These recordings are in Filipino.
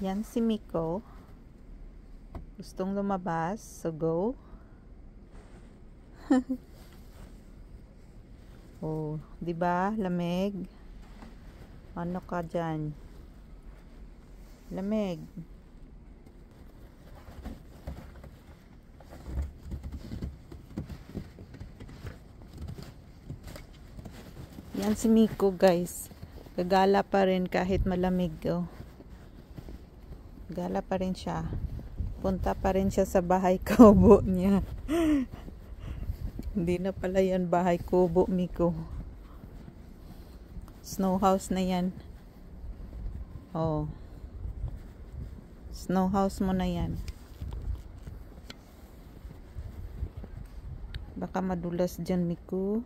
Yan si Miko. Gustong lumabas. So go. Oh, 'di ba? Lamig. Ano ka diyan? Lamig. Yan si Miko, guys. Gagala pa rin kahit malamig, oh. Gala pa rin siya. Punta pa rin siya sa bahay kubo niya. Hindi na pala yan bahay kubo, Miko. Snow house na yan. Oh. Snow house mo na yan. Baka madulas dyan, Miko.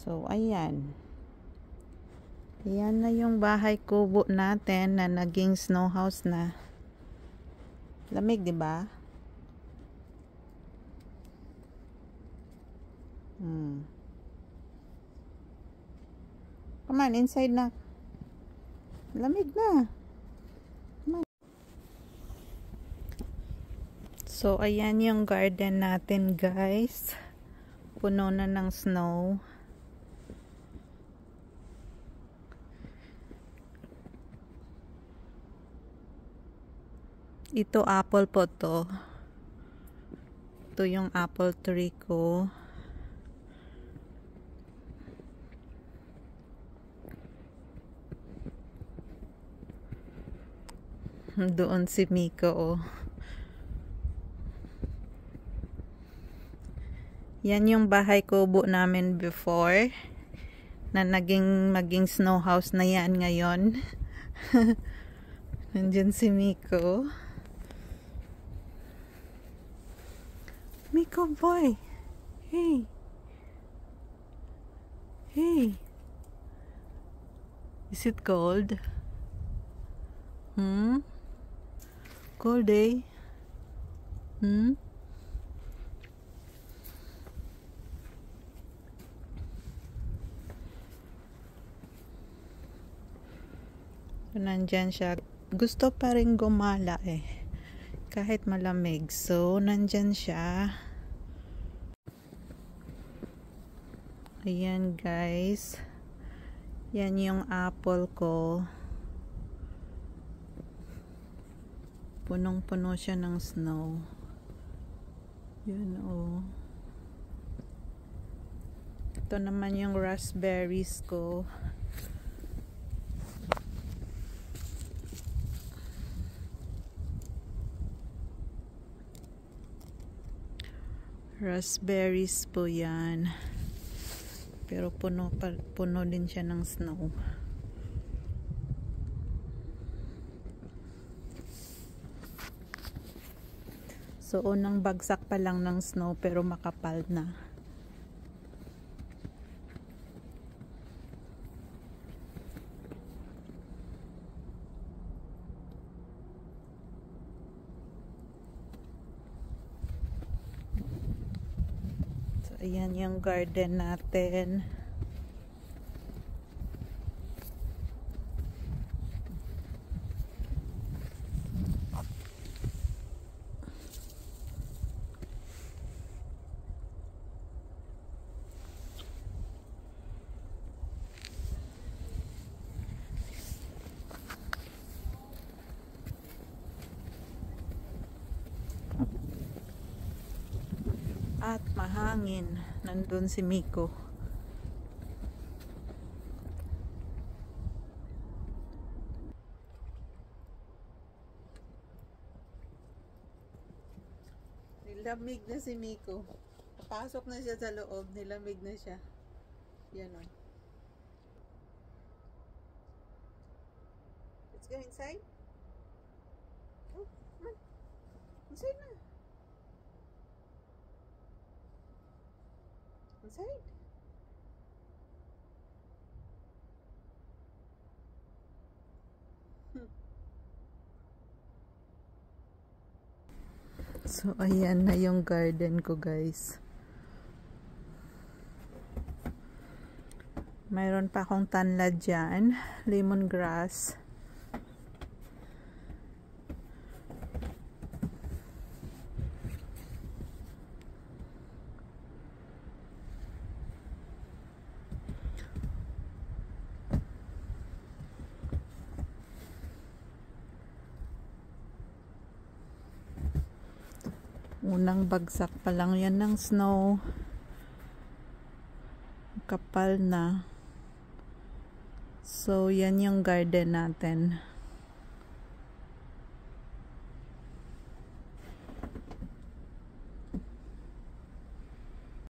So, ayan. Ayan na yung bahay kubo natin na naging snow house na. Lamig, di ba? Come on, inside na. Lamig na. Come on. So, ayan yung garden natin, guys. Puno na ng snow. Ito apple po to. Ito yung apple tree ko. Doon si Miko, oh. Yan yung bahay kubo namin before na maging snow house na yan ngayon. Nandyan si Miko. Miko boy. Hey. Hey. Is it cold? Cold, eh? Nandyan siya. Gusto pa rin gumala, eh. Kahit malamig. So, nandyan siya. Ayan, guys. Yan yung apple ko. Punong-puno siya ng snow. Yun, oh. Ito naman yung raspberries ko. Raspberries po yan. Pero puno din siya ng snow. So, unang bagsak pa lang ng snow pero makapal na. Ayan yung garden natin. At mahangin. Nandun si Miko. Nilamig na si Miko. Papasok na siya sa loob. Nilamig na siya. Yan, o. Let's go inside. Oh, come on. Inside na. Inside. So, ayan na yung garden ko, guys. Mayroon pa akong tanlad dyan, lemongrass. Unang bagsak pa lang yan ng snow. Kapal na. So, yan yung garden natin.